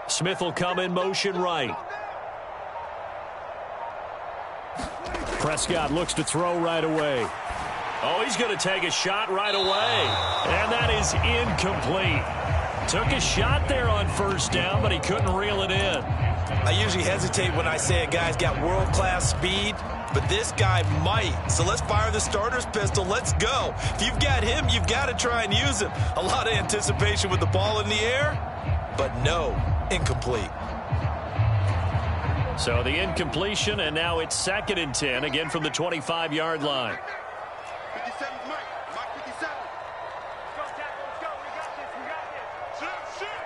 Smith will come in motion right. Prescott looks to throw right away. Oh, he's going to take a shot right away. And that is incomplete. Took a shot there on first down, but he couldn't reel it in. I usually hesitate when I say a guy's got world-class speed, but this guy might. So let's fire the starter's pistol. Let's go. If you've got him, you've got to try and use him. A lot of anticipation with the ball in the air, but no, incomplete. So the incompletion, and now it's 2nd and 10, again from the 25-yard line. 57's Mike. Mike 57. Let's go, Tackle. Let's go. We got this. We got this. Shoot.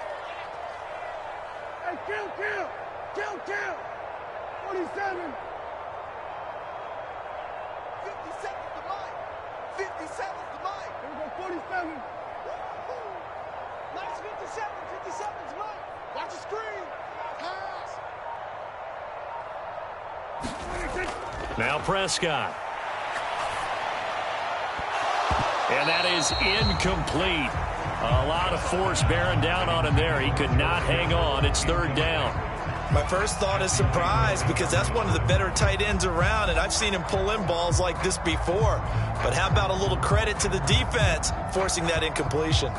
Hey, kill. 47. 57's the Mike. 57's the Mike. Here we go, 47. Nice 57. 57's Mike. Watch the screen. Pass. Now Prescott. And that is incomplete. A lot of force bearing down on him there. He could not hang on. It's 3rd down. My first thought is surprise, because that's one of the better tight ends around, and I've seen him pull in balls like this before. But how about a little credit to the defense forcing that incompletion?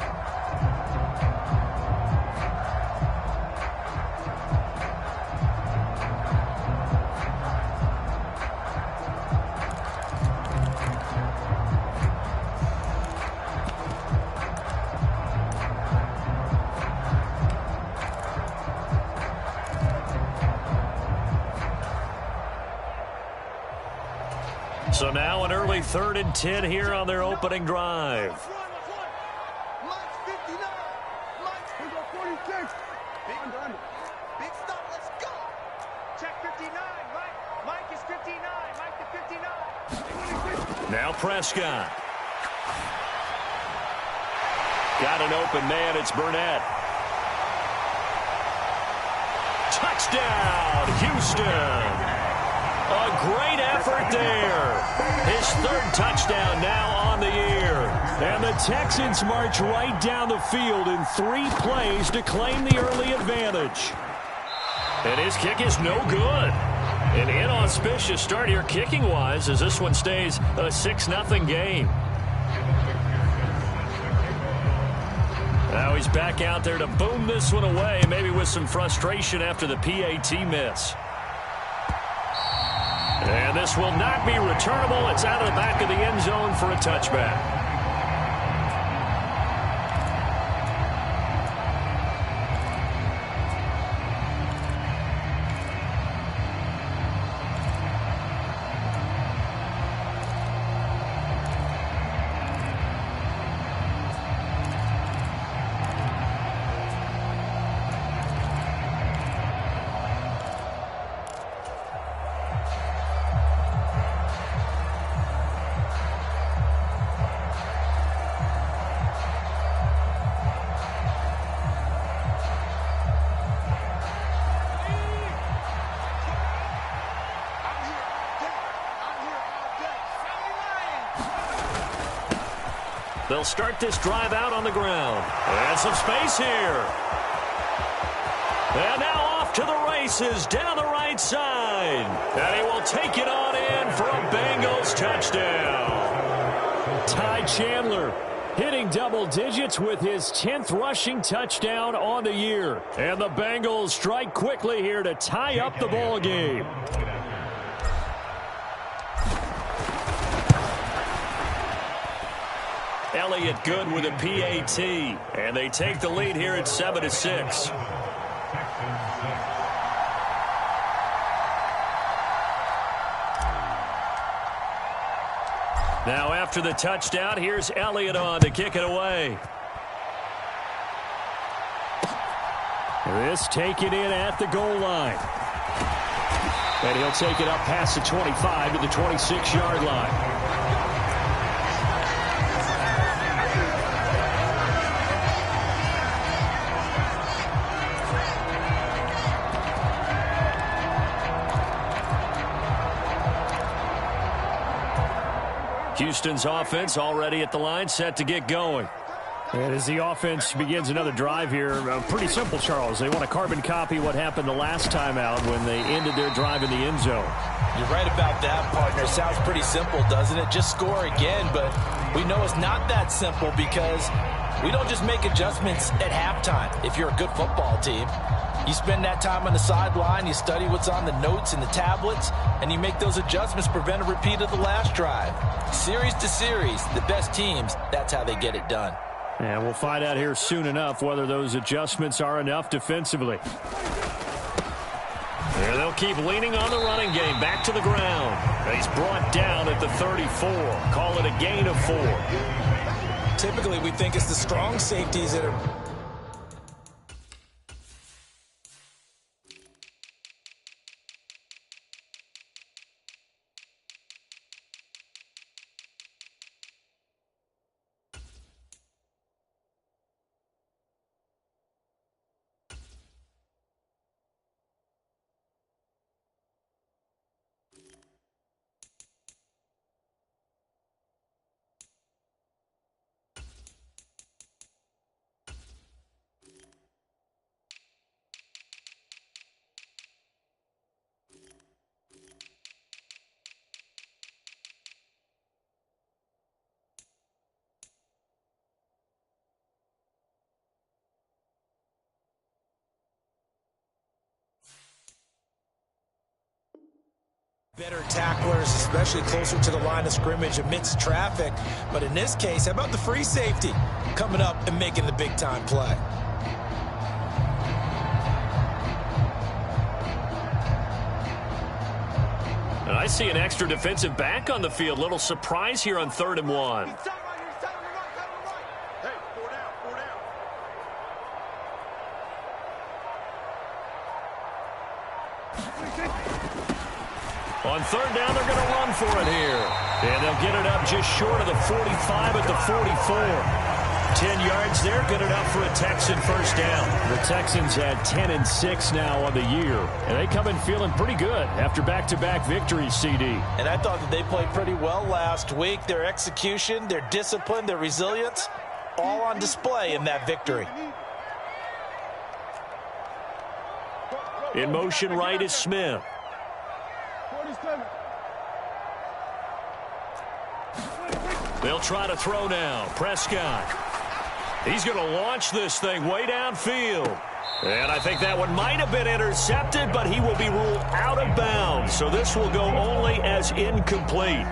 So now an early 3rd and 10 here on their opening drive. Mike's 59. Mike's 46. Big under. Big stop. Let's go. Check 59. Mike is 59. Mike to 59. Now Prescott. Got an open man. It's Burnett. Touchdown, Houston. A great effort there. His 3rd touchdown now on the year. And the Texans march right down the field in 3 plays to claim the early advantage. And his kick is no good. An inauspicious start here kicking-wise as this one stays a 6-0 game. Now he's back out there to boom this one away, maybe with some frustration after the PAT miss. And this will not be returnable. It's out of the back of the end zone for a touchback. They'll start this drive out on the ground. And some space here. And now off to the races down the right side. And he will take it on in for a Bengals touchdown. Ty Chandler hitting double digits with his 10th rushing touchdown on the year. And the Bengals strike quickly here to tie up the ball game. Elliott good with a PAT, and they take the lead here at 7-6. Now after the touchdown, here's Elliott on to kick it away. This taken in at the goal line. And he'll take it up past the 25 to the 26-yard line. Houston's offense already at the line, set to get going. And as the offense begins another drive here, pretty simple, Charles. They want to carbon copy what happened the last time out when they ended their drive in the end zone. You're right about that, partner. Sounds pretty simple, doesn't it? Just score again, but we know it's not that simple because we don't just make adjustments at halftime if you're a good football team. You spend that time on the sideline, you study what's on the notes and the tablets, and you make those adjustments, prevent a repeat of the last drive. Series to series, the best teams, that's how they get it done. And we'll find out here soon enough whether those adjustments are enough defensively. And they'll keep leaning on the running game. Back to the ground. He's brought down at the 34. Call it a gain of 4. Typically, we think it's the strong safeties that are... Better tacklers, especially closer to the line of scrimmage amidst traffic. But in this case, how about the free safety coming up and making the big-time play? And I see an extra defensive back on the field. Little surprise here on 3rd and 1. On 3rd down, they're going to run for it here. And they'll get it up just short of the 45 at the 44. 10 yards there, good enough for a Texan first down. The Texans at 10-6 now on the year. And they come in feeling pretty good after back-to-back victories, CD. And I thought that they played pretty well last week. Their execution, their discipline, their resilience, all on display in that victory. In motion right is Smith. They'll try to throw now. Prescott. He's going to launch this thing way downfield. And I think that one might have been intercepted, but he will be ruled out of bounds. So this will go only as incomplete.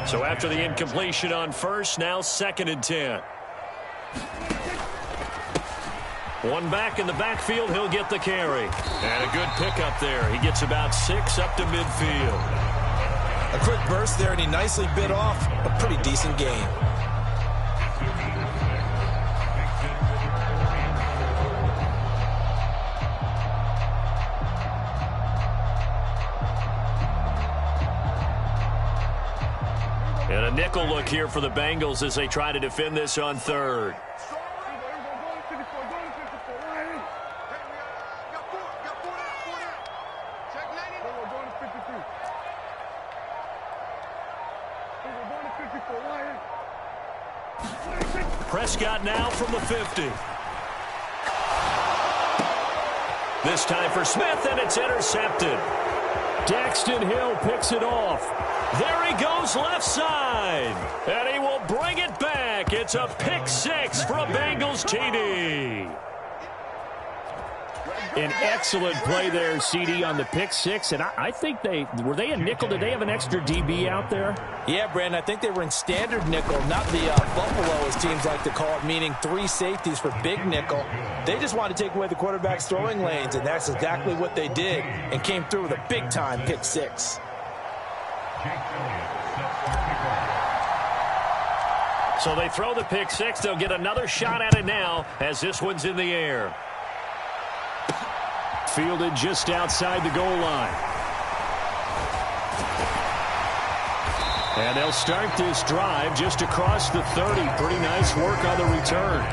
So after the incompletion on first, now 2nd and 10. One back in the backfield, he'll get the carry. And a good pickup there. He gets about 6 up to midfield. A quick burst there, and he nicely bit off a pretty decent gain. And a nickel look here for the Bengals as they try to defend this on 3rd. Prescott now from the 50. This time for Smith, and it's intercepted. Daxton Hill picks it off. There he goes left side. And he will bring it back. It's a pick 6 for a Bengals TD. An excellent play there, CD, on the pick 6. And I think were they a nickel? Did they have an extra DB out there? Yeah, Brandon, I think they were in standard nickel, not the Buffalo, as teams like to call it, meaning 3 safeties for big nickel. They just wanted to take away the quarterback's throwing lanes, and that's exactly what they did, and came through with a big-time pick 6. So they throw the pick 6. They'll get another shot at it now as this one's in the air. Fielded just outside the goal line. And they'll start this drive just across the 30. Pretty nice work on the return.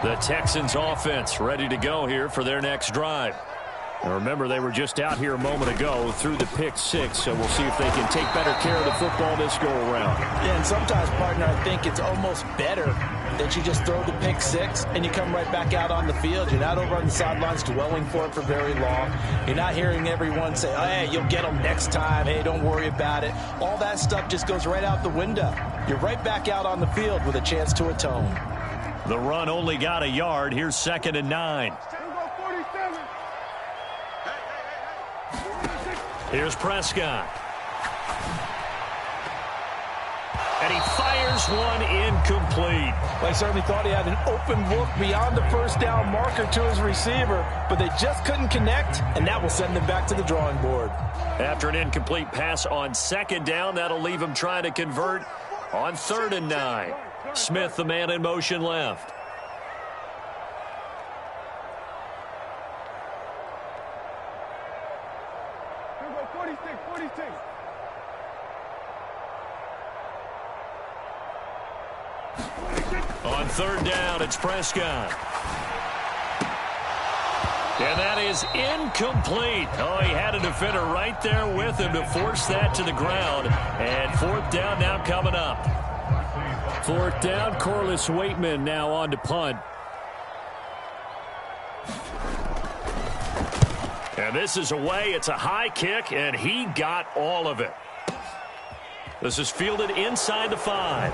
The Texans offense ready to go here for their next drive. Now remember, they were just out here a moment ago through the pick six, so we'll see if they can take better care of the football this go-around. Yeah, and sometimes, partner, I think it's almost better that you just throw the pick six and you come right back out on the field. You're not over on the sidelines dwelling for it for very long. You're not hearing everyone say, oh, hey, you'll get them next time. Hey, don't worry about it. All that stuff just goes right out the window. You're right back out on the field with a chance to atone. The run only got a yard. Here's 2nd and 9. Here's Prescott. And he fires one incomplete. Well, he certainly thought he had an open look beyond the first down marker to his receiver, but they just couldn't connect, and that will send them back to the drawing board. After an incomplete pass on 2nd down, that'll leave him trying to convert on 3rd and 9. Smith, the man in motion left. On 3rd down, it's Prescott. And that is incomplete. Oh, he had a defender right there with him to force that to the ground. And 4th down now coming up. 4th down, Corliss Waitman now on to punt. And this is away. It's a high kick, and he got all of it. This is fielded inside the 5.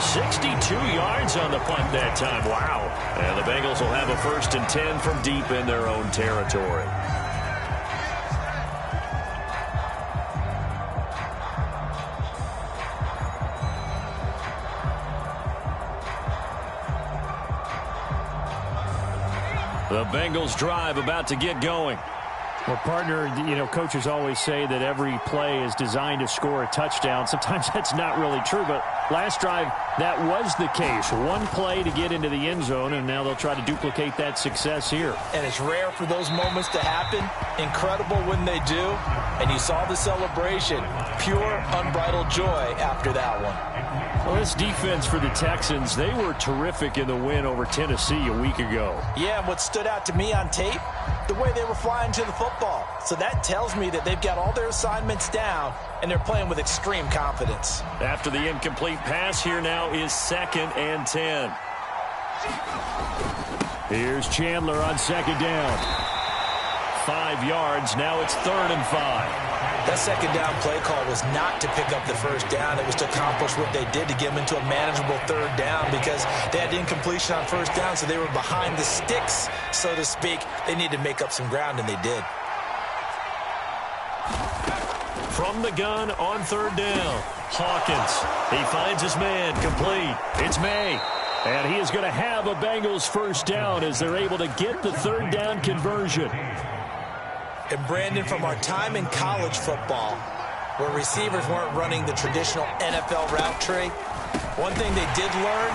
62 yards on the punt that time. Wow. And the Bengals will have a 1st and 10 from deep in their own territory. The Bengals drive about to get going. Well, partner, you know, coaches always say that every play is designed to score a touchdown. Sometimes that's not really true, but last drive, that was the case. One play to get into the end zone, and now they'll try to duplicate that success here. And it's rare for those moments to happen. Incredible when they do. And you saw the celebration. Pure, unbridled joy after that one. Well, this defense for the Texans, they were terrific in the win over Tennessee a week ago. Yeah, and what stood out to me on tape, the way they were flying to the football. So that tells me that they've got all their assignments down, and they're playing with extreme confidence. After the incomplete pass, here now is 2nd and 10. Here's Chandler on 2nd down. 5 yards, now it's 3rd and 5. That 2nd down play call was not to pick up the 1st down. It was to accomplish what they did to get them into a manageable 3rd down because they had incompletion on 1st down, so they were behind the sticks, so to speak. They needed to make up some ground, and they did. From the gun on 3rd down, Hawkins. He finds his man, complete. It's May. And he is going to have a Bengals 1st down as they're able to get the 3rd down conversion. And Brandon, from our time in college football, where receivers weren't running the traditional NFL route tree, one thing they did learn,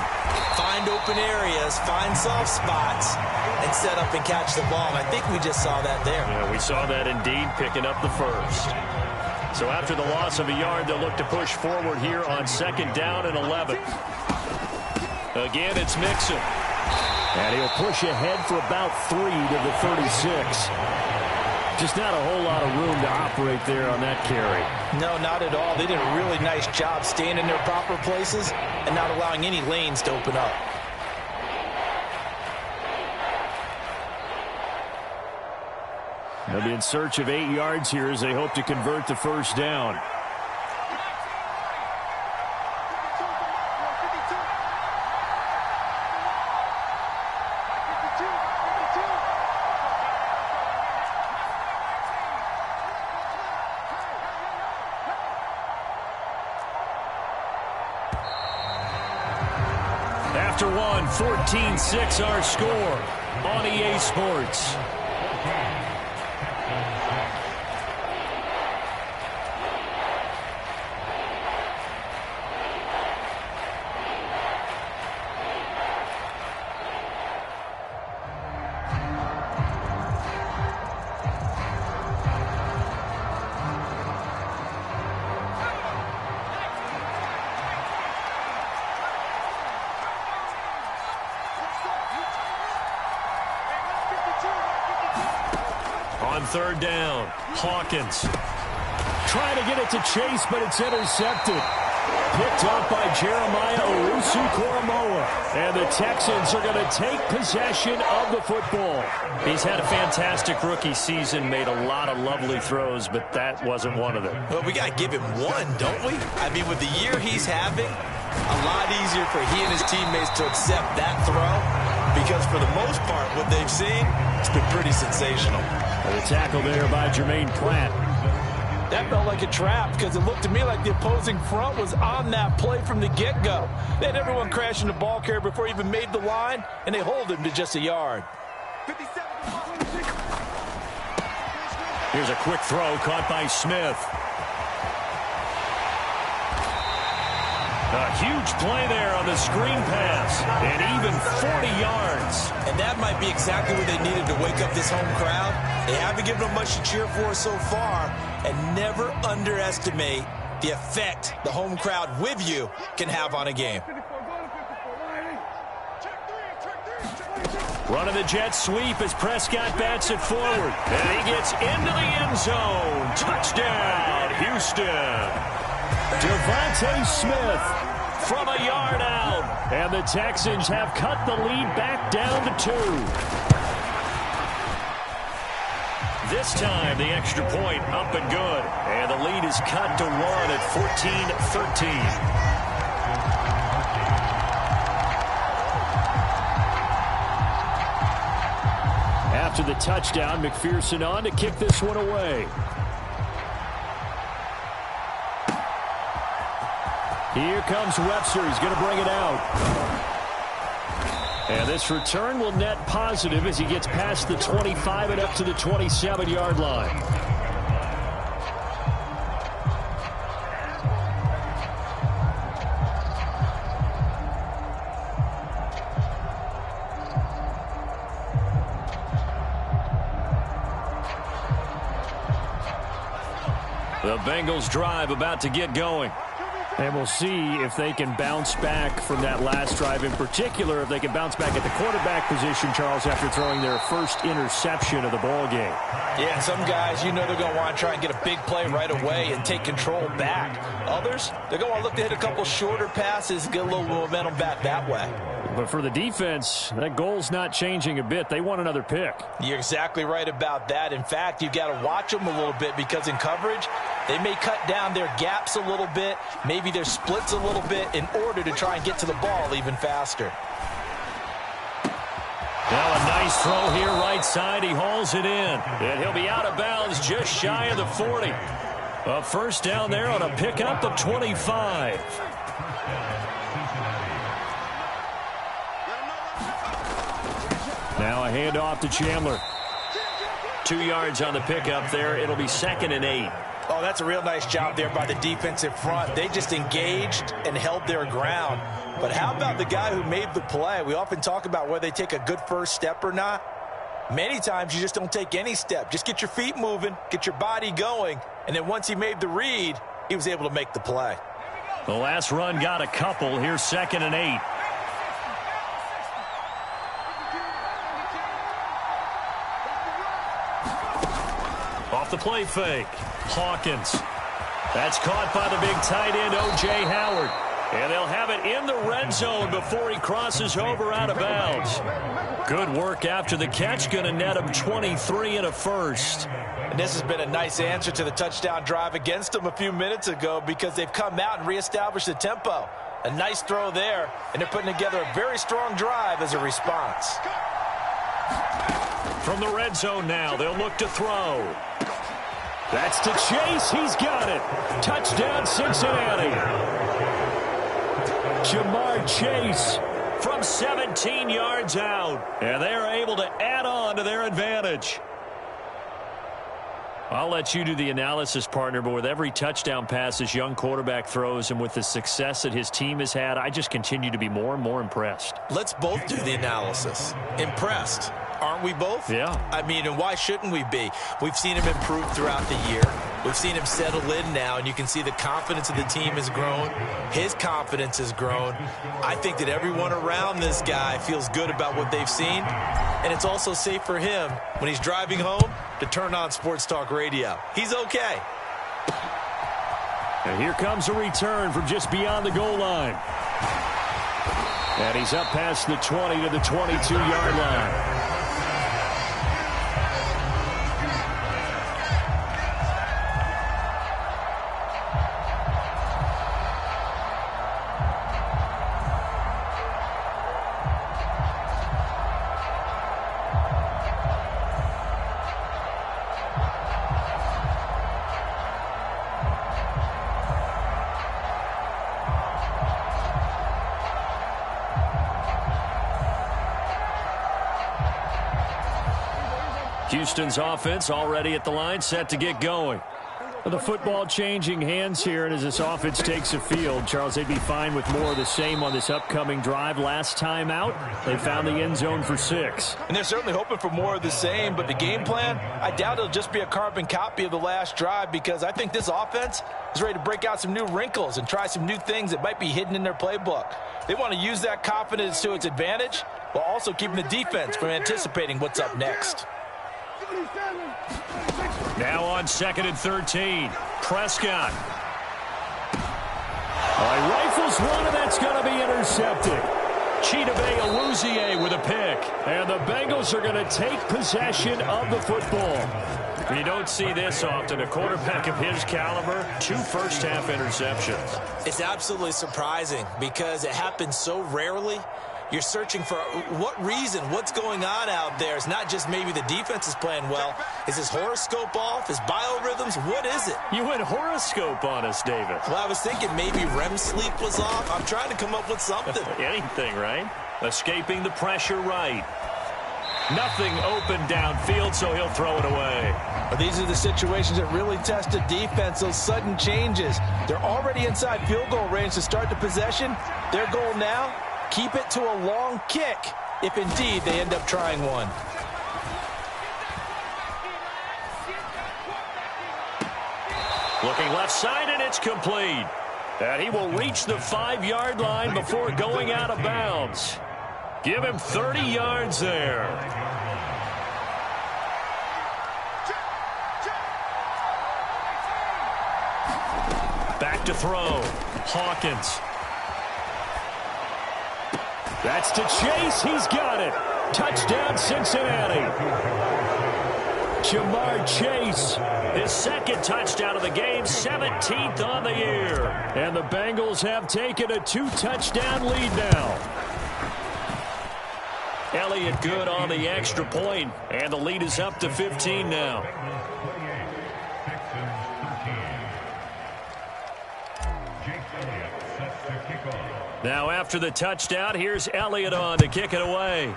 find open areas, find soft spots, and set up and catch the ball. And I think we just saw that there. Yeah, we saw that indeed, picking up the 1st. So after the loss of a yard, they'll look to push forward here on 2nd down and 11. Again, it's Mixon. And he'll push ahead for about 3 to the 36. Just not a whole lot of room to operate there on that carry. No, not at all. They did a really nice job staying in their proper places and not allowing any lanes to open up. They'll be in search of 8 yards here as they hope to convert the 1st down. After one, 14-6 our score on EA Sports. On third down, Hawkins. Trying to get it to Chase, but it's intercepted. Picked up by Jeremiah Owusu-Koramoah. And the Texans are going to take possession of the football. He's had a fantastic rookie season, made a lot of lovely throws, but that wasn't one of them. Well, we got to give him one, don't we? I mean, with the year he's having, a lot easier for he and his teammates to accept that throw, because for the most part, what they've seen, it's been pretty sensational. And the tackle there by Jermaine Pratt. That felt like a trap because it looked to me like the opposing front was on that play from the get-go. They had everyone crashing the ball carrier before he even made the line, and they hold him to just a yard. Here's a quick throw caught by Smith. A huge play there on the screen pass, and even 40 yards. And that might be exactly what they needed to wake up this home crowd. They haven't given them much to cheer for so far, and never underestimate the effect the home crowd with you can have on a game. Running the jet sweep as Prescott bats it forward. And he gets into the end zone. Touchdown, Houston. Devontae Smith from a yard out. And the Texans have cut the lead back down to 2. This time, the extra point up and good. And the lead is cut to 1 at 14-13. After the touchdown, McPherson on to kick this one away. Here comes Webster. He's going to bring it out. And this return will net positive as he gets past the 25 and up to the 27-yard line. The Bengals drive about to get going. And we'll see if they can bounce back from that last drive. In particular, if they can bounce back at the quarterback position, Charles, after throwing their first interception of the ball game. Yeah, and some guys, you know they're going to want to try and get a big play right away and take control back. Others, they're going to look to hit a couple shorter passes and get a little momentum back that way. But for the defense, that goal's not changing a bit. They want another pick. You're exactly right about that. In fact, you've got to watch them a little bit because in coverage, they may cut down their gaps a little bit, maybe their splits a little bit in order to try and get to the ball even faster. Now a nice throw here right side. He hauls it in. And he'll be out of bounds just shy of the 40. A first down there on a pickup of 25. Now a handoff to Chandler. 2 yards on the pickup there. It'll be 2nd and 8. Oh, that's a real nice job there by the defensive front. They just engaged and held their ground. But how about the guy who made the play? We often talk about whether they take a good first step or not. Many times you just don't take any step. Just get your feet moving, get your body going, and then once he made the read, he was able to make the play. The last run got a couple. Here's 2nd and 8. Off the play fake. Hawkins. That's caught by the big tight end, O.J. Howard. And they'll have it in the red zone before he crosses over out of bounds. Good work after the catch. Going to net him 23 and a first. And this has been a nice answer to the touchdown drive against them a few minutes ago because they've come out and reestablished the tempo. A nice throw there, and they're putting together a very strong drive as a response. From the red zone now, they'll look to throw. That's to Chase. He's got it. Touchdown, Cincinnati. Jamar Chase from 17 yards out. And they're able to add on to their advantage. I'll let you do the analysis, partner, but with every touchdown pass this young quarterback throws and with the success that his team has had, I just continue to be more and more impressed. Let's both do the analysis. Impressed. Aren't we both? Yeah. I mean, and why shouldn't we be? We've seen him improve throughout the year. We've seen him settle in now, and you can see the confidence of the team has grown. His confidence has grown. I think that everyone around this guy feels good about what they've seen. And it's also safe for him when he's driving home to turn on sports talk radio. He's okay. And here comes a return from just beyond the goal line. And he's up past the 20 to the 22-yard line. Houston's offense already at the line, set to get going. The football changing hands here, and as this offense takes the field, Charles, they'd be fine with more of the same on this upcoming drive. Last time out, they found the end zone for 6. And they're certainly hoping for more of the same, but the game plan, I doubt it'll just be a carbon copy of the last drive, because I think this offense is ready to break out some new wrinkles and try some new things that might be hidden in their playbook. They want to use that confidence to its advantage while also keeping the defense from anticipating what's up next. Now on 2nd and 13. Prescott. Rifles one, and that's going to be intercepted. Chidobe Awuzie with a pick. And the Bengals are going to take possession of the football. You don't see this often. A quarterback of his caliber, 2 first-half interceptions. It's absolutely surprising because it happens so rarely. You're searching for what reason, what's going on out there. It's not just maybe the defense is playing well. Is his horoscope off? His biorhythms? What is it? You went horoscope on us, David. Well, I was thinking maybe REM sleep was off. I'm trying to come up with something. Anything, right? Escaping the pressure right. Nothing open downfield, so he'll throw it away. Well, these are the situations that really test a defense, those sudden changes. They're already inside field goal range to start the possession. Their goal now, keep it to a long kick, if indeed they end up trying one. Looking left side, and it's complete. And he will reach the 5-yard line before going out of bounds. Give him 30 yards there. Back to throw. Hawkins. That's to Chase. He's got it. Touchdown, Cincinnati. Jamar Chase, his 2nd touchdown of the game, 17th on the year. And the Bengals have taken a 2-touchdown lead now. Elliott good on the extra point, and the lead is up to 15 now. Now after the touchdown, here's Elliott on to kick it away.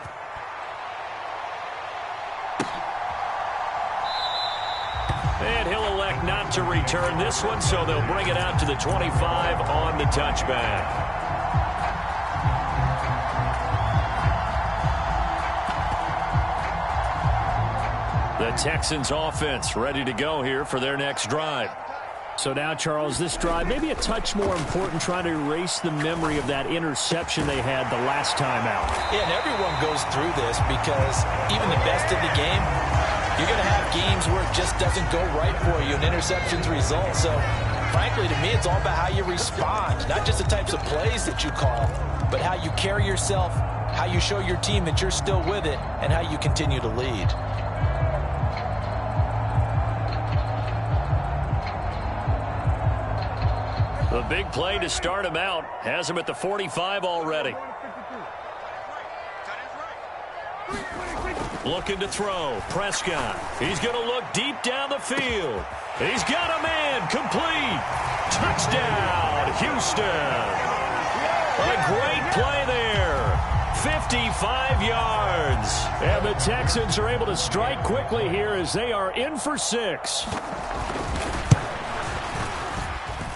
And he'll elect not to return this one, so they'll bring it out to the 25 on the touchback. The Texans offense ready to go here for their next drive. So now, Charles, this drive maybe a touch more important, trying to erase the memory of that interception they had the last time out. Yeah, and everyone goes through this because even the best of the game, you're going to have games where it just doesn't go right for you and interceptions result. So, frankly, to me, it's all about how you respond, not just the types of plays that you call, but how you carry yourself, how you show your team that you're still with it, and how you continue to lead. The big play to start him out has him at the 45 already. Looking to throw. Prescott. He's going to look deep down the field. He's got a man. Complete. Touchdown, Houston. A great play there. 55 yards. And the Texans are able to strike quickly here as they are in for 6.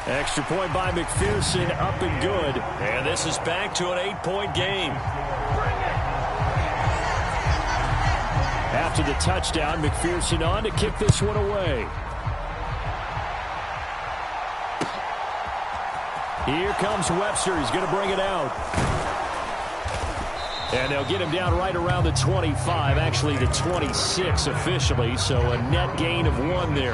Extra point by McPherson, up and good. And this is back to an 8-point game. After the touchdown, McPherson on to kick this one away. Here comes Webster. He's going to bring it out. And they'll get him down right around the 25, actually the 26 officially, so a net gain of 1 there.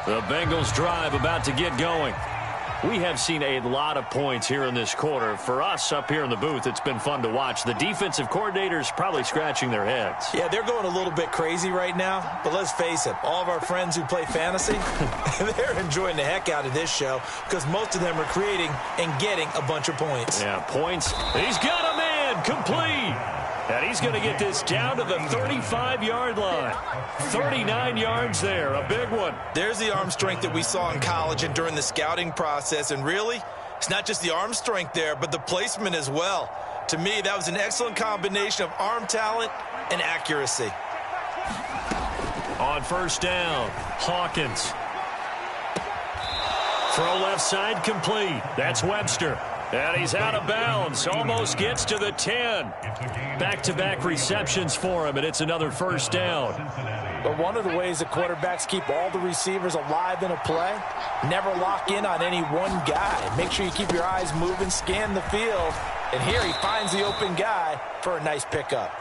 The Bengals drive about to get going. We have seen a lot of points here in this quarter. For us up here in the booth, it's been fun to watch. The defensive coordinators probably scratching their heads. Yeah, they're going a little bit crazy right now. But let's face it, all of our friends who play fantasy, they're enjoying the heck out of this show because most of them are creating and getting a bunch of points. Yeah, points. He's got a man complete. And he's going to get this down to the 35-yard line. 39 yards there, a big one. There's the arm strength that we saw in college and during the scouting process. And really, it's not just the arm strength there, but the placement as well. To me, that was an excellent combination of arm talent and accuracy. On first down, Hawkins. Throw left side complete. That's Webster. And he's out of bounds. Almost gets to the 10. Back-to-back receptions for him, and it's another first down. But one of the ways that quarterbacks keep all the receivers alive in a play, never lock in on any one guy. Make sure you keep your eyes moving, scan the field. And here he finds the open guy for a nice pickup.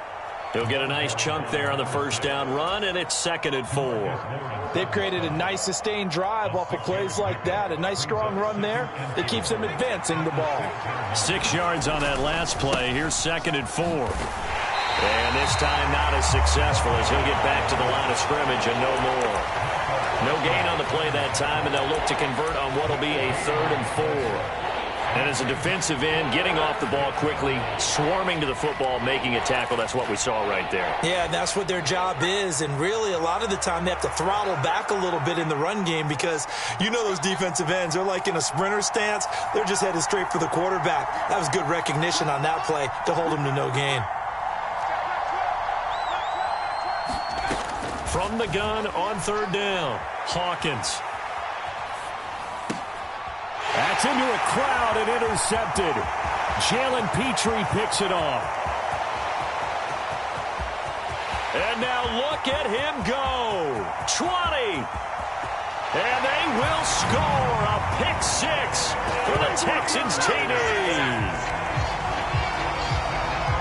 He'll get a nice chunk there on the first down run, and it's 2nd and 4. They've created a nice sustained drive off of plays like that. A nice strong run there that keeps them advancing the ball. 6 yards on that last play. Here's 2nd and 4. And this time not as successful as he'll get back to the line of scrimmage and no more. No gain on the play that time, and they'll look to convert on what will be a 3rd and 4. And as a defensive end, getting off the ball quickly, swarming to the football, making a tackle, that's what we saw right there. Yeah, and that's what their job is. And really, a lot of the time, they have to throttle back a little bit in the run game because you know those defensive ends, they're like in a sprinter stance. They're just headed straight for the quarterback. That was good recognition on that play to hold him to no gain. From the gun on 3rd down, Hawkins. That's into a crowd and intercepted. Jalen Petrie picks it off. And now look at him go. 20. And they will score a pick 6 for the Texans TD.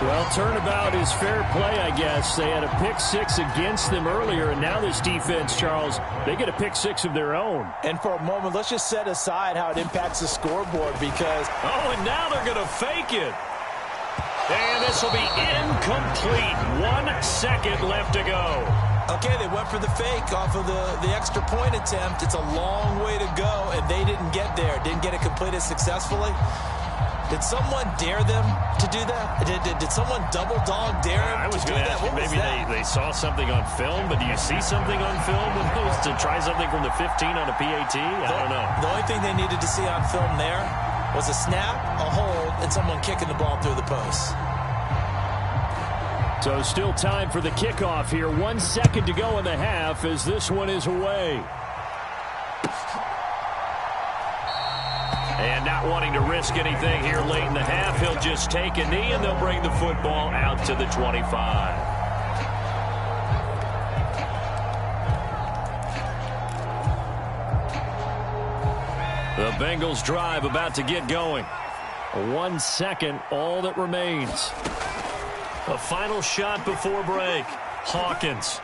Well, turnabout is fair play, I guess. They had a pick 6 against them earlier, and now this defense, Charles, they get a pick 6 of their own. And for a moment, let's just set aside how it impacts the scoreboard because... Oh, and now they're going to fake it. And this will be incomplete. 1 second left to go. Okay, they went for the fake off of the extra point attempt. It's a long way to go, and they didn't get there. Didn't get it completed successfully. Did someone dare them to do that? Did someone double dog dare them to do that? I was going to ask you, maybe they saw something on film, but do you see something on film with those to try something from the 15 on a PAT? I don't know. The only thing they needed to see on film there was a snap, a hold, and someone kicking the ball through the post. So still time for the kickoff here. 1 second to go in the half as this one is away. And not wanting to risk anything here late in the half, he'll just take a knee and they'll bring the football out to the 25. The Bengals drive about to get going. 1 second, all that remains. A final shot before break. Hawkins.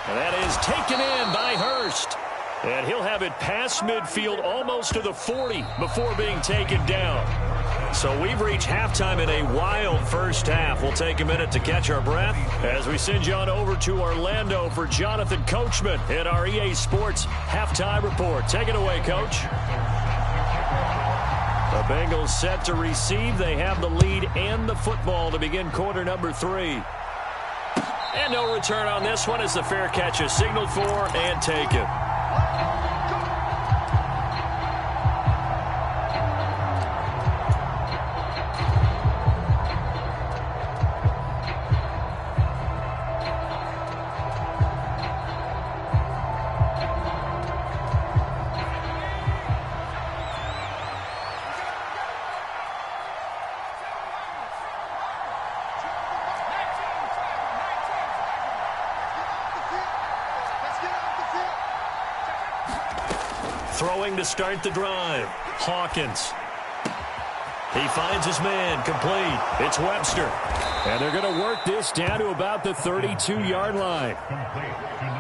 And that is taken in by Hurst. And he'll have it past midfield almost to the 40 before being taken down. So we've reached halftime in a wild first half. We'll take a minute to catch our breath as we send you on over to Orlando for Jonathan Coachman in our EA Sports Halftime Report. Take it away, Coach. The Bengals set to receive. They have the lead and the football to begin quarter number 3. And no return on this one as the fair catch is signaled for and taken. Throwing to start the drive. Hawkins. He finds his man, complete. It's Webster. And they're going to work this down to about the 32-yard line.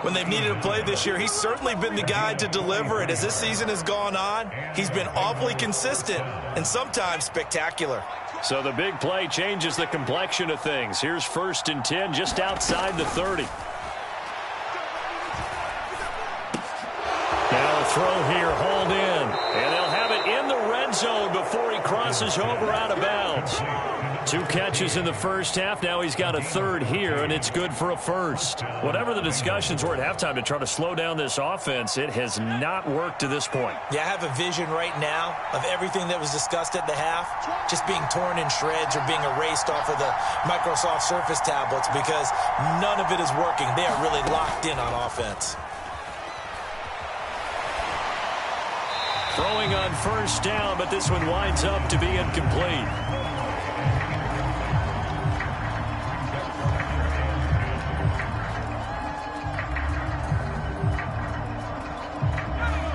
When they've needed a play this year, he's certainly been the guy to deliver it. As this season has gone on, he's been awfully consistent and sometimes spectacular. So the big play changes the complexion of things. Here's 1st and 10 just outside the 30. Now a throw here, hauled in. And they'll have it in the red zone before he crosses over out of bounds. 2 catches in the first half. Now he's got a 3rd here, and it's good for a 1st. Whatever the discussions were at halftime to try to slow down this offense, it has not worked to this point. Yeah, I have a vision right now of everything that was discussed at the half just being torn in shreds or being erased off of the Microsoft Surface tablets because none of it is working. They are really locked in on offense. Throwing on 1st down, but this one winds up to be incomplete.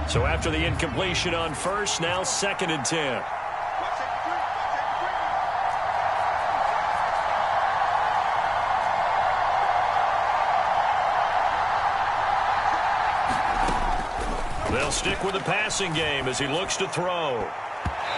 So after the incompletion on 1st, now 2nd and 10. They'll stick with the passing game as he looks to throw.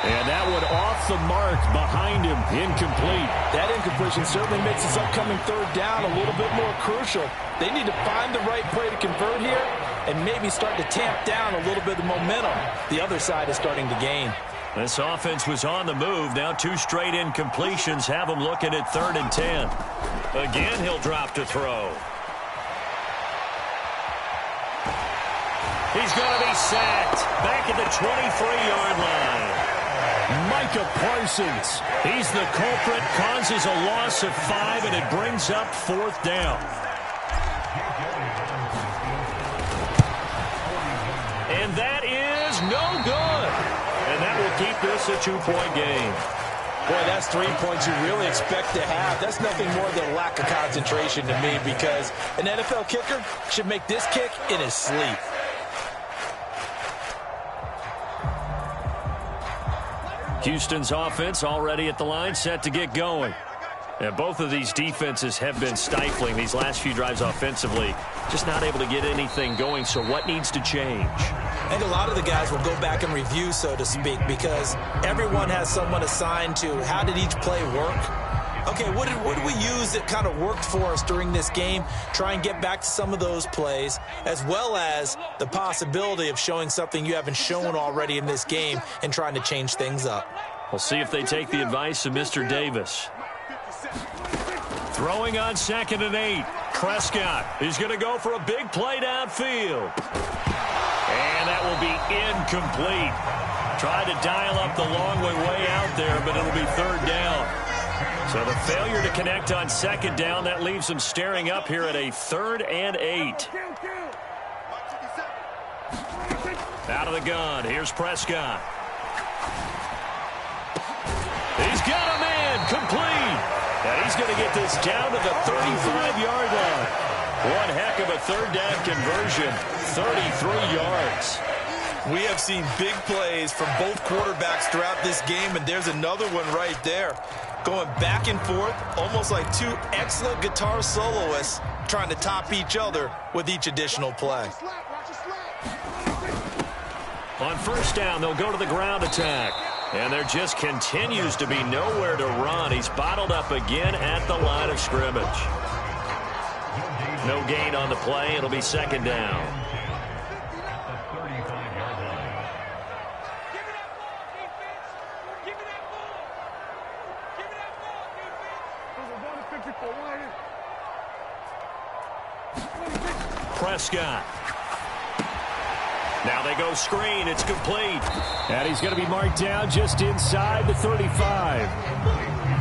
And that one off the mark behind him, incomplete. That incompletion certainly makes this upcoming 3rd down a little bit more crucial. They need to find the right play to convert here and maybe start to tamp down a little bit of momentum. The other side is starting to gain. This offense was on the move. Now 2 straight incompletions have him looking at 3rd and 10. Again, he'll drop to throw. He's going to be sacked back at the 23-yard line. Micah Parsons, he's the culprit, causes a loss of 5, and it brings up 4th down. And that is no good. And that will keep this a 2-point game. Boy, that's 3 points you really expect to have. That's nothing more than a lack of concentration to me because an NFL kicker should make this kick in his sleep. Houston's offense already at the line, set to get going. And both of these defenses have been stifling these last few drives offensively. Just not able to get anything going, so what needs to change? I think a lot of the guys will go back and review, so to speak, because everyone has someone assigned to how did each play work. Okay, what did we use that kind of worked for us during this game? Try and get back to some of those plays, as well as the possibility of showing something you haven't shown already in this game and trying to change things up. We'll see if they take the advice of Mr. Davis. Throwing on 2nd and 8. Prescott is going to go for a big play downfield. And that will be incomplete. Tried to dial up the long way out there, but it'll be 3rd down. So the failure to connect on 2nd down, that leaves them staring up here at a 3rd and 8. Out of the gun, here's Prescott. He's got a man, complete. And he's going to get this down to the 35-yard line. One heck of a 3rd down conversion, 33 yards. We have seen big plays from both quarterbacks throughout this game, and there's another one right there. Going back and forth, almost like 2 excellent guitar soloists trying to top each other with each additional play. On 1st down, they'll go to the ground attack. And there just continues to be nowhere to run. He's bottled up again at the line of scrimmage. No gain on the play. It'll be 2nd down. Prescott. Now they go screen. It's complete. And he's going to be marked down just inside the 35.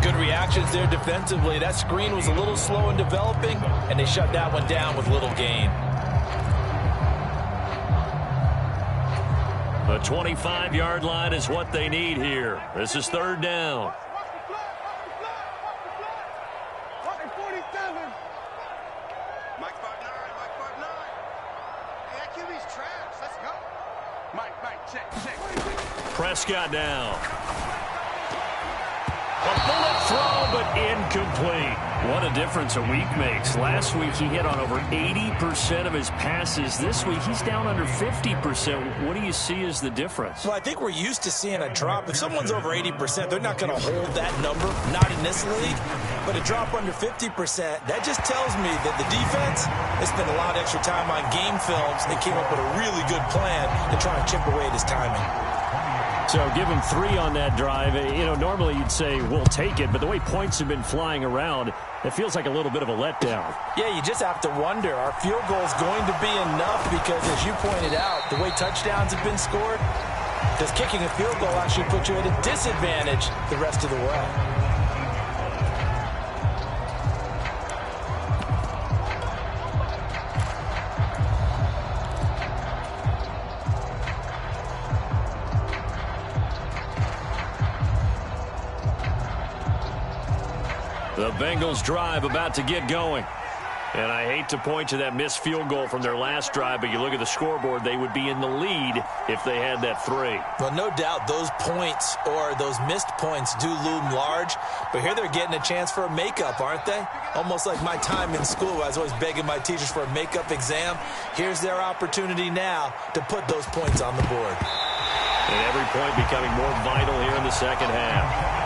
Good reactions there defensively. That screen was a little slow in developing, and they shut that one down with little gain. The 25-yard line is what they need here. This is 3rd down. Mike, check. Prescott now. A bullet throw, but incomplete. What a difference a week makes. Last week, he hit on over 80% of his passes. This week, he's down under 50%. What do you see as the difference? Well, I think we're used to seeing a drop. If someone's over 80%, they're not going to hold that number, not in this league. But a drop under 50%, that just tells me that the defense, they spent a lot of extra time on game films. They came up with a really good plan to try and chip away at his timing. So give him 3 on that drive. You know, normally you'd say, we'll take it, but the way points have been flying around, it feels like a little bit of a letdown. Yeah, you just have to wonder, are field goals going to be enough? Because as you pointed out, the way touchdowns have been scored, does kicking a field goal actually put you at a disadvantage the rest of the way? The Bengals drive about to get going. And I hate to point to that missed field goal from their last drive, but you look at the scoreboard, they would be in the lead if they had that 3. Well, no doubt those points or those missed points do loom large, but here they're getting a chance for a makeup, aren't they? Almost like my time in school. I was always begging my teachers for a makeup exam. Here's their opportunity now to put those points on the board. And every point becoming more vital here in the second half.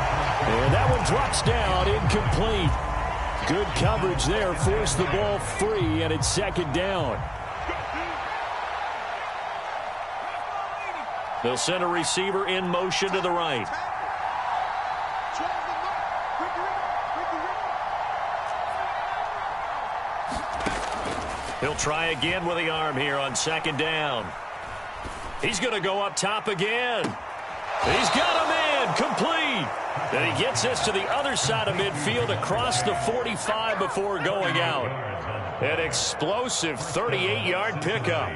And that one drops down, incomplete. Good coverage there, forced the ball free, and it's second down. They'll send a receiver in motion to the right. He'll try again with the arm here on second down. He's going to go up top again. He's got a man, complete. And he gets this to the other side of midfield across the 45 before going out. An explosive 38-yard pickup.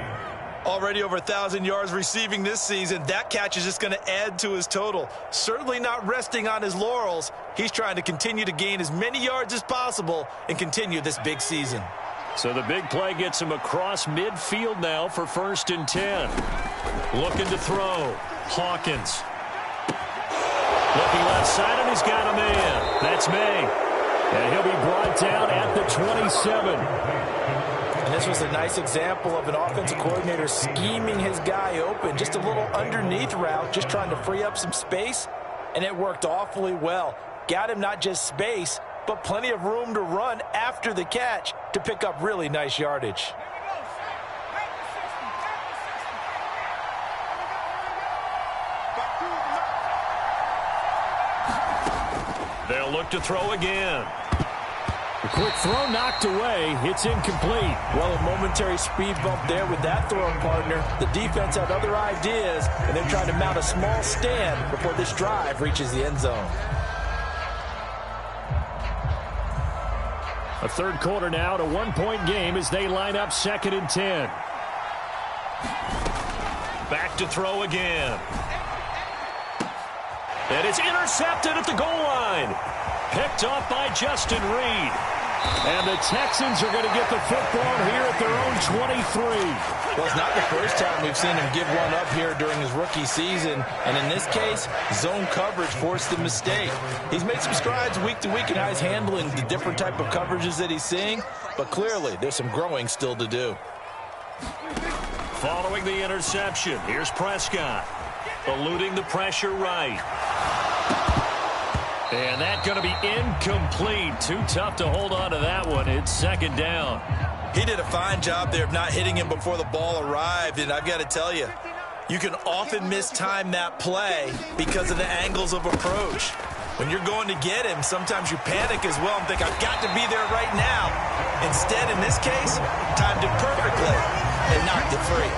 Already over 1,000 yards receiving this season. That catch is just going to add to his total. Certainly not resting on his laurels. He's trying to continue to gain as many yards as possible and continue this big season. So the big play gets him across midfield now for 1st and 10. Looking to throw. Hawkins. Looking left side, and he's got a man. That's May. And he'll be brought down at the 27. And this was a nice example of an offensive coordinator scheming his guy open. Just a little underneath route, just trying to free up some space. And it worked awfully well. Got him not just space, but plenty of room to run after the catch to pick up really nice yardage. They'll look to throw again. The quick throw knocked away. It's incomplete. Well, a momentary speed bump there with that throw partner. The defense had other ideas, and they're trying to mount a small stand before this drive reaches the end zone. A third quarter now, to 1-point game as they line up 2nd and 10. Back to throw again. And it's intercepted at the goal line. Picked off by Justin Reed. And the Texans are going to get the football here at their own 23. Well, it's not the first time we've seen him give one up here during his rookie season. And in this case, zone coverage forced the mistake. He's made some strides week to week in how he's handling the different type of coverages that he's seeing. But clearly, there's some growing still to do. Following the interception, here's Prescott. Eluding the pressure right. And that's going to be incomplete. Too tough to hold on to that one. It's second down. He did a fine job there of not hitting him before the ball arrived. And I've got to tell you, you can often mistime that play because of the angles of approach. When you're going to get him, sometimes you panic as well and think, I've got to be there right now. Instead, in this case, timed it perfectly and knocked it free.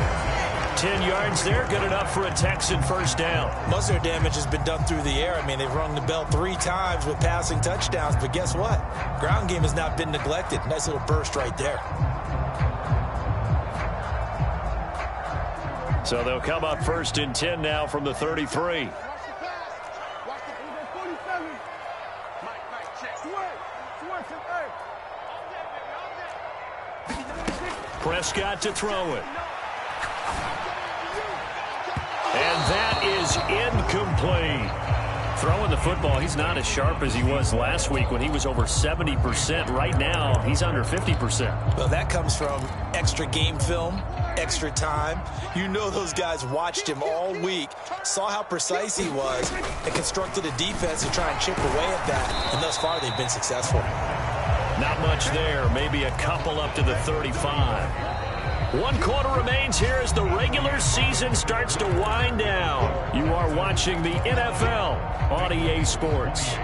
10 yards there, good enough for a Texan first down. Most of their damage has been done through the air. I mean, they've rung the bell 3 times with passing touchdowns, but guess what? Ground game has not been neglected. Nice little burst right there. So they'll come up 1st and 10 now from the 33. Prescott to throw it. And that is Throwing the football, he's not as sharp as he was last week when he was over 70%. Right now, he's under 50%. Well, that comes from extra game film, extra time. You know those guys watched him all week, saw how precise he was, and constructed a defense to try and chip away at that. And thus far, they've been successful. Not much there. Maybe a couple up to the 35. 1 quarter remains here as the regular season starts to wind down. You are watching the NFL on EA Sports.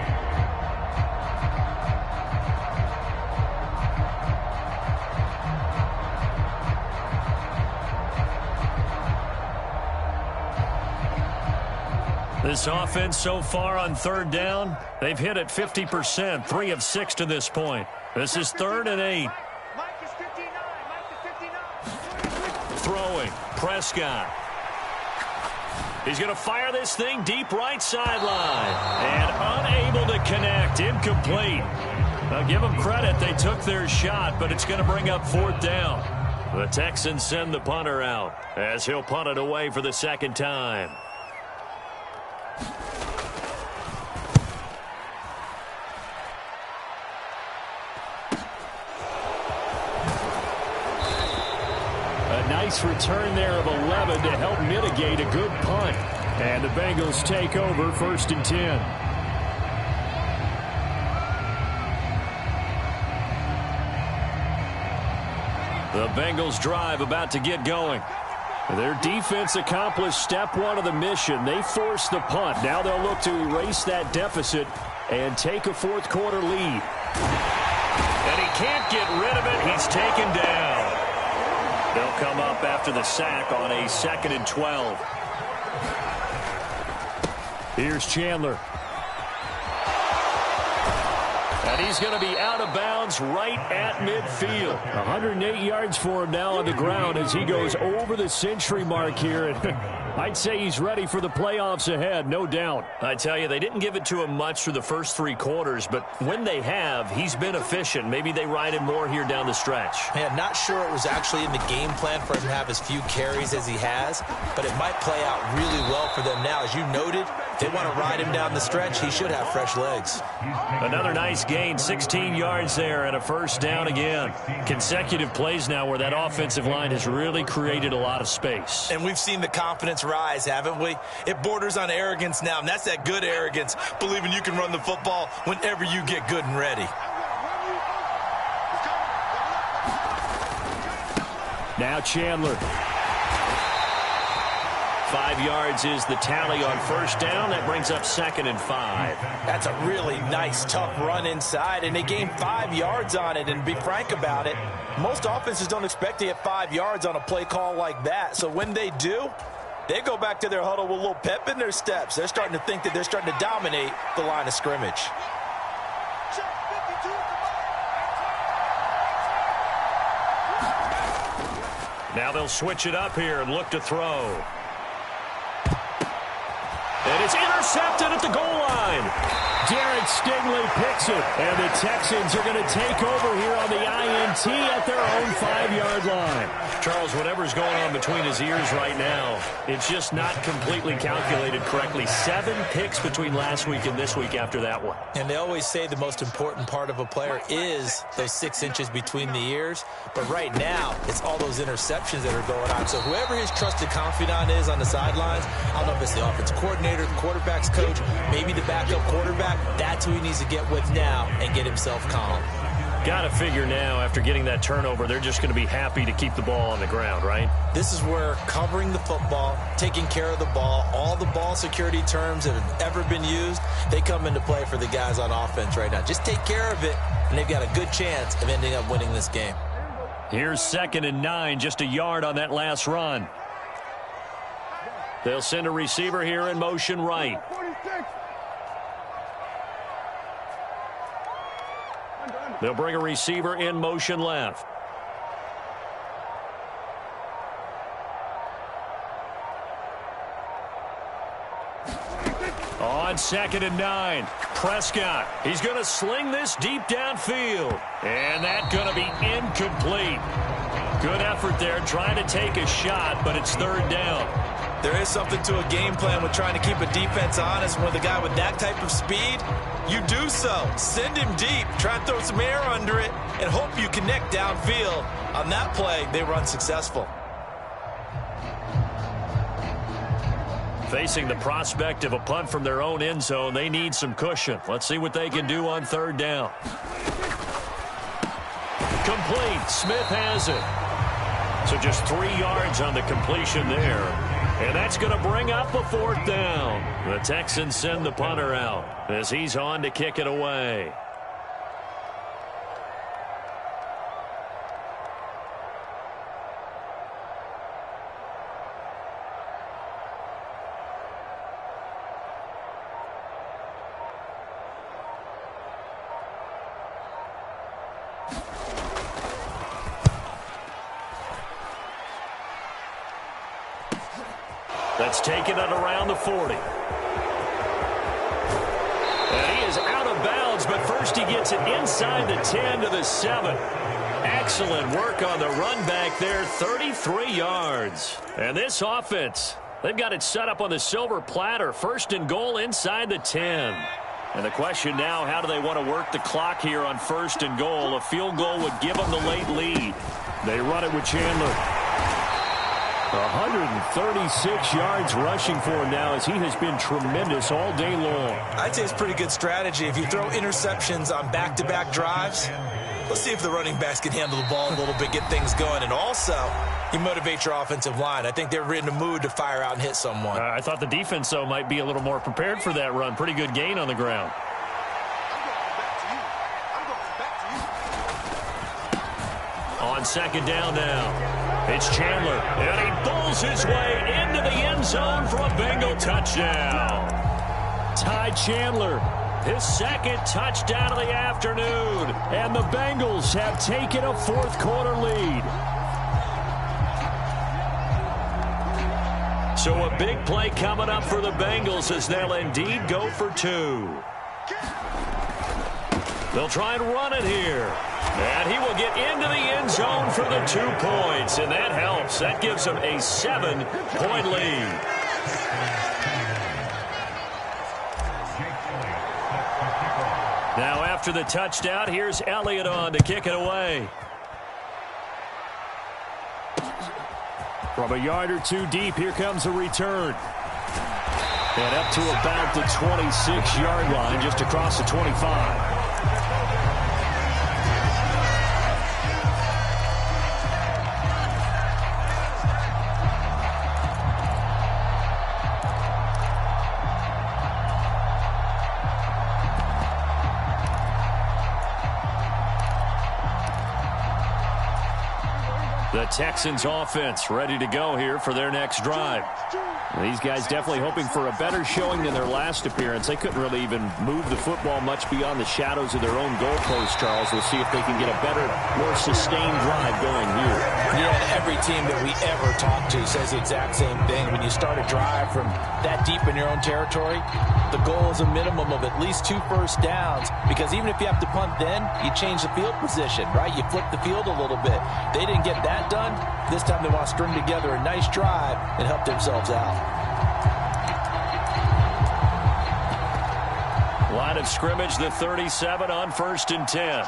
This offense so far on 3rd down, they've hit it 50%, 3 of 6 to this point. This is 3rd and 8. Throwing, Prescott. He's going to fire this thing deep right sideline. And unable to connect, incomplete. Now give them credit, they took their shot, but it's going to bring up 4th down. The Texans send the punter out as he'll punt it away for the 2nd time. Nice return there of 11 to help mitigate a good punt. And the Bengals take over 1st and 10. The Bengals drive about to get going. Their defense accomplished step 1 of the mission. They forced the punt. Now they'll look to erase that deficit and take a 4th quarter lead. And he can't get rid of it. He's taken down. They'll come up after the sack on a 2nd and 12. Here's Chandler. And he's going to be out of bounds right at midfield. 108 yards for him now on the ground as he goes over the century mark here. And I'd say he's ready for the playoffs ahead, no doubt. I tell you, they didn't give it to him much through the first 3 quarters, but when they have, he's been efficient. Maybe they ride him more here down the stretch. Man, not sure it was actually in the game plan for him to have as few carries as he has, but it might play out really well for them now. As you noted, they want to ride him down the stretch. He should have fresh legs. Another nice gain, 16 yards there and a 1st down again. Consecutive plays now where that offensive line has really created a lot of space. And we've seen the confidence rise, haven't we? It borders on arrogance now, and that's that good arrogance, believing you can run the football whenever you get good and ready. Now Chandler. 5 yards is the tally on 1st down. That brings up 2nd and 5. That's a really nice, tough run inside, and they gained 5 yards on it. And be frank about it, most offenses don't expect to get 5 yards on a play call like that. So when they do, they go back to their huddle with a little pep in their steps. They're starting to think that they're starting to dominate the line of scrimmage. Now they'll switch it up here and look to throw. And it's intercepted at the goal line. Derek Stingley picks it. And the Texans are going to take over here on the INT at their own 5-yard line. Charles, whatever's going on between his ears right now, it's just not completely calculated correctly. 7 picks between last week and this week after that one. And they always say the most important part of a player is those 6 inches between the ears. But right now, it's all those interceptions that are going on. So whoever his trusted confidant is on the sidelines, I don't know if it's the offensive coordinator, the quarterback's coach, maybe the backup quarterback, that's who he needs to get with now and get himself calm. Got to figure now, after getting that turnover, they're just going to be happy to keep the ball on the ground, right? This is where covering the football, taking care of the ball, all the ball security terms that have ever been used, they come into play for the guys on offense right now. Just take care of it, and they've got a good chance of ending up winning this game. Here's 2nd and 9, just a yard on that last run. They'll send a receiver here in motion right. They'll bring a receiver in motion left. On 2nd and 9, Prescott. He's going to sling this deep downfield. And that's going to be incomplete. Good effort there trying to take a shot, but it's 3rd down. There is something to a game plan with trying to keep a defense honest. When the guy with that type of speed, you do so. Send him deep. Try and throw some air under it and hope you connect downfield. On that play, they were unsuccessful. Facing the prospect of a punt from their own end zone, they need some cushion. Let's see what they can do on third down. Complete. Smith has it. So just 3 yards on the completion there. And that's going to bring up a fourth down. The Texans send the punter out as he's on to kick it away. That's taken it around the 40. And he is out of bounds, but first he gets it inside the 10 to the 7. Excellent work on the run back there, 33 yards. And this offense, they've got it set up on the silver platter. First and goal inside the 10. And the question now, how do they want to work the clock here on first and goal? A field goal would give them the late lead. They run it with Chandler. 136 yards rushing for him now as he has been tremendous all day long. I'd say it's pretty good strategy. If you throw interceptions on back-to-back drives, let's see if the running backs can handle the ball a little bit, get things going. And also, you motivate your offensive line. I think they're in the mood to fire out and hit someone. I thought the defense, though, might be a little more prepared for that run. Pretty good gain on the ground. On second down now. It's Chandler, and he bowls his way into the end zone for a Bengal touchdown. Ty Chandler, his second touchdown of the afternoon, and the Bengals have taken a fourth-quarter lead. So a big play coming up for the Bengals as they'll indeed go for 2. They'll try and run it here. And he will get into the end zone for the 2 points. And that helps. That gives them a 7-point lead. Now after the touchdown, here's Elliott on to kick it away. From a yard or 2 deep, here comes a return. And up to about the 26-yard line, just across the 25. The Texans offense ready to go here for their next drive. These guys definitely hoping for a better showing than their last appearance. They couldn't really even move the football much beyond the shadows of their own goalpost, Charles. We'll see if they can get a better, more sustained drive going here. Yeah, and every team that we ever talk to says the exact same thing. When you start a drive from that deep in your own territory, the goal is a minimum of at least 2 first downs, because even if you have to punt then, you change the field position, right? You flip the field a little bit. They didn't get that done. This time they want to string together a nice drive and help themselves out. Line of scrimmage, the 37 on 1st and 10.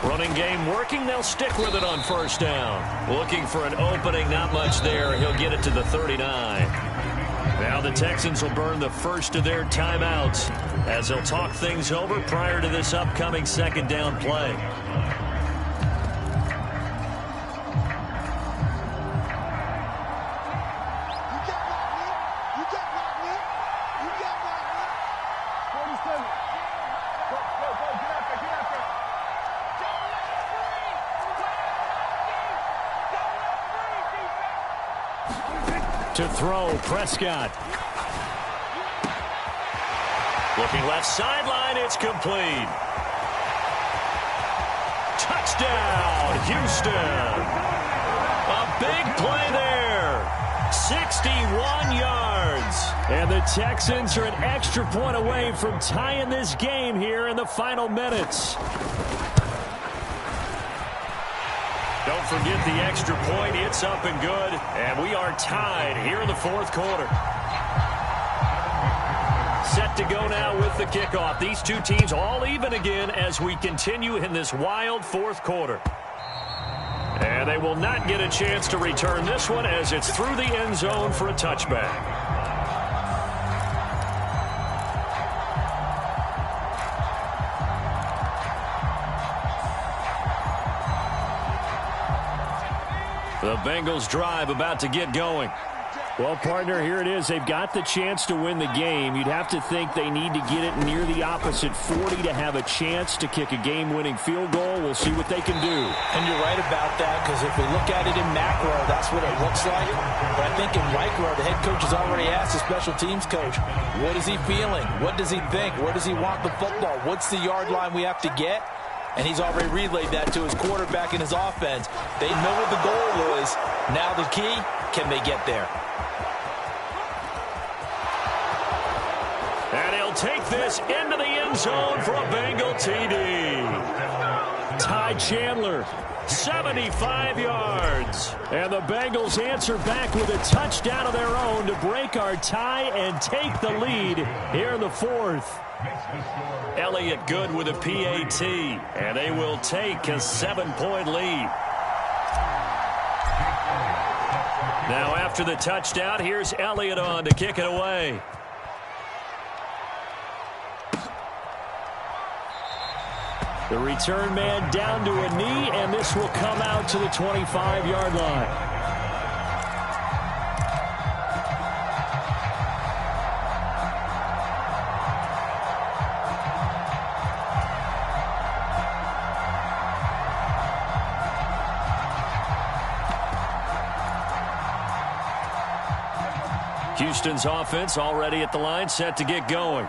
Running game working. They'll stick with it on 1st down. Looking for an opening, not much there. He'll get it to the 39. Now the Texans will burn the first of their timeouts as they'll talk things over prior to this upcoming 2nd down play. To throw, Prescott. Looking left sideline, it's complete. Touchdown, Houston. A big play there. 61 yards. And the Texans are an extra point away from tying this game here in the final minutes. Don't Don't forget the extra point. It's up and good. And we are tied here in the fourth quarter. Set to go now with the kickoff. These two teams all even again as we continue in this wild fourth quarter. And they will not get a chance to return this one as it's through the end zone for a touchback. The Bengals drive about to get going. Well, partner, here it is. They've got the chance to win the game. You'd have to think they need to get it near the opposite 40 to have a chance to kick a game-winning field goal. We'll see what they can do. And you're right about that, because if we look at it in macro, that's what it looks like. But I think in micro, the head coach has already asked the special teams coach, what is he feeling? What does he think? Where does he want the football? What's the yard line we have to get? And he's already relayed that to his quarterback and his offense. They know what the goal is. Now the key, can they get there? And he'll take this into the end zone for a Bengal TD. Ty Chandler, 75 yards. And the Bengals answer back with a touchdown of their own to break our tie and take the lead here in the fourth. Elliott good with a PAT, and they will take a 7-point lead. Now after the touchdown, here's Elliott on to kick it away. The return man down to a knee, and this will come out to the 25-yard line. Houston's offense already at the line, set to get going.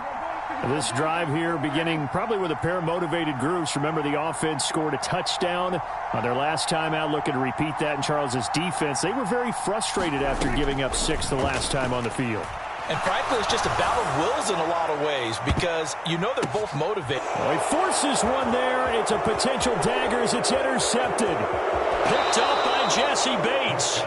This drive here beginning probably with a pair of motivated groups. Remember, the offense scored a touchdown on their last time out, looking to repeat that in Charles's defense. They were very frustrated after giving up 6 the last time on the field. And frankly, it's just a battle of wills in a lot of ways, because you know they're both motivated. Well, he forces one there. It's a potential dagger as it's intercepted. Picked up by Jesse Bates.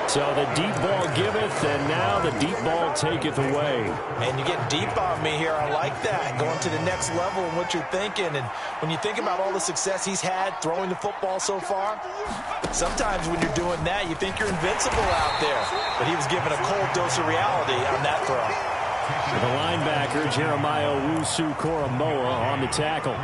So the deep ball giveth, and now the deep ball taketh away. And you get deep on me here. I like that. Going to the next level and what you're thinking. And when you think about all the success he's had throwing the football so far, sometimes when you're doing that, you think you're invincible out there. But he was given a cold dose of reality on that throw. The linebacker, Jeremiah Owusu-Koramoah, on the tackle.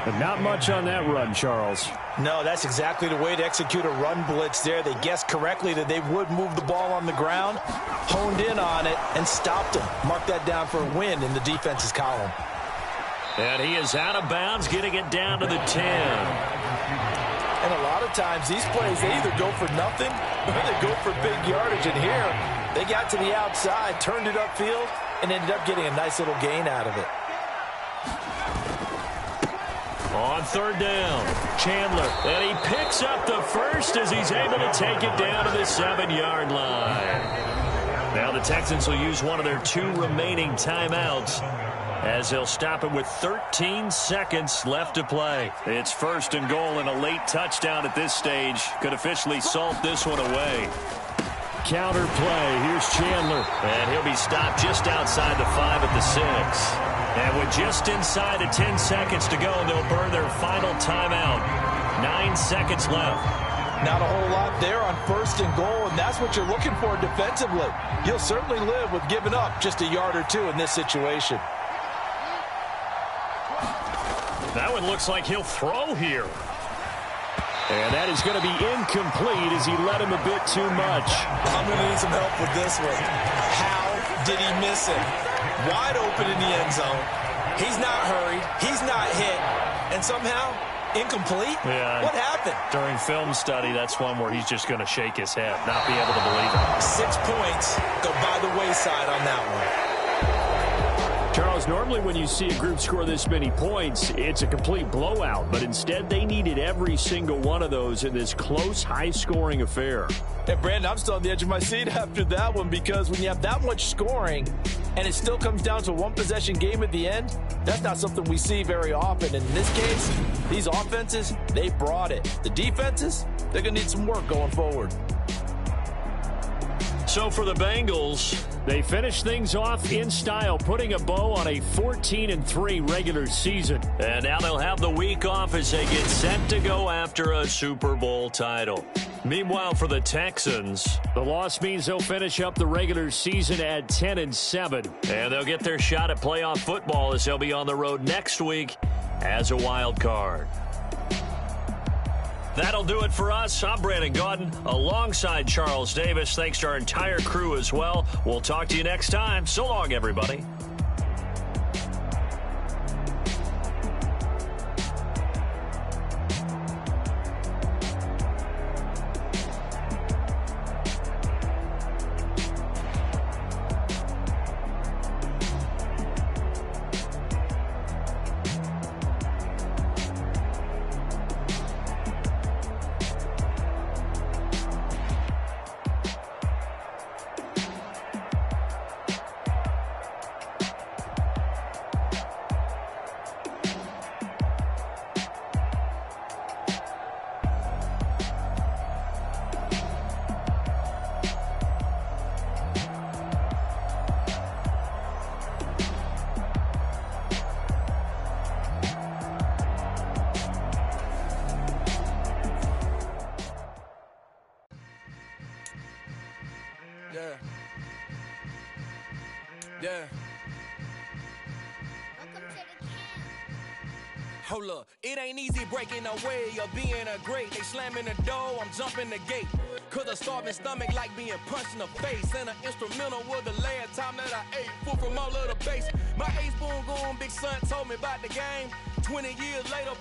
But not much on that run, Charles. No, that's exactly the way to execute a run blitz there. They guessed correctly that they would move the ball on the ground, honed in on it, and stopped them. Mark that down for a win in the defense's column. And he is out of bounds, getting it down to the 10. And a lot of times, these plays, they either go for nothing or they go for big yardage. And here, they got to the outside, turned it upfield, and ended up getting a nice little gain out of it. On third down, Chandler, and he picks up the first as he's able to take it down to the 7-yard line. Now the Texans will use one of their 2 remaining timeouts as they'll stop it with 13 seconds left to play. It's first and goal, and a late touchdown at this stage could officially salt this one away. Counter play. Here's Chandler. And he'll be stopped just outside the 5 at the 6. And with just inside of 10 seconds to go, they'll burn their final timeout. 9 seconds left. Not a whole lot there on first and goal, and that's what you're looking for defensively. You'll certainly live with giving up just a yard or 2 in this situation. That one looks like he'll throw here. And that is going to be incomplete as he led him a bit too much. I'm going to need some help with this one. How did he miss it? Wide open in the end zone. He's not hurried. He's not hit. And somehow, incomplete? Yeah. What happened? During film study, that's one where he's just going to shake his head, not be able to believe it. 6 points go by the wayside on that one. Charles, normally when you see a group score this many points, it's a complete blowout. But instead, they needed every single one of those in this close, high-scoring affair. And, Brandon, I'm still on the edge of my seat after that one, because when you have that much scoring and it still comes down to a one-possession game at the end, that's not something we see very often. And in this case, these offenses, they brought it. The defenses, they're going to need some work going forward. So for the Bengals, they finish things off in style, putting a bow on a 14-3 regular season. And now they'll have the week off as they get set to go after a Super Bowl title. Meanwhile, for the Texans, the loss means they'll finish up the regular season at 10-7. And they'll get their shot at playoff football as they'll be on the road next week as a wild card. That'll do it for us. I'm Brandon Gaudin alongside Charles Davis. Thanks to our entire crew as well. We'll talk to you next time. So long, everybody. Yeah. Hold up, it ain't easy breaking away or being a great. They slamming the door, I'm jumping the gate. Cause a starving stomach like being punched in the face. And an instrumental was the last time that I ate food from all of the base. My ace boom goon, big son told me about the game. 20 years later,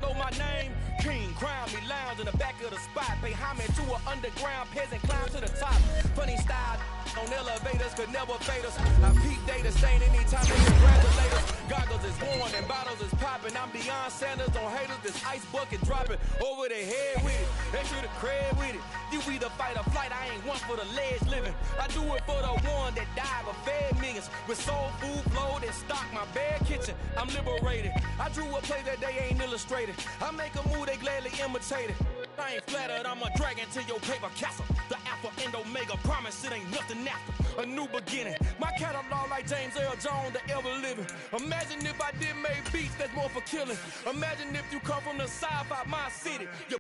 know my name. King, crown me, lounge in the back of the spot. Pay homage to an underground peasant, climb to the top. Funny style on elevators could never fade us. I peep data stain anytime they congratulate us. Goggles is worn and bottles is popping. I'm beyond Sanders on haters. This ice bucket dropping over their head with it. Extra the cred with it. You either fight or flight. I ain't one for the ledge living. I do it for the one that died but fed millions. With soul food flowed and stock my bad kitchen. I'm liberated. I drew a play that they ain't illustrated. I make a move they gladly imitated. I ain't flattered, I'm a dragon to your paper castle. The Alpha and Omega promise it ain't nothing after. A new beginning. My catalog like James Earl Jones, the ever living. Imagine if I did make beats that's more for killing. Imagine if you come from the sci-fi my city.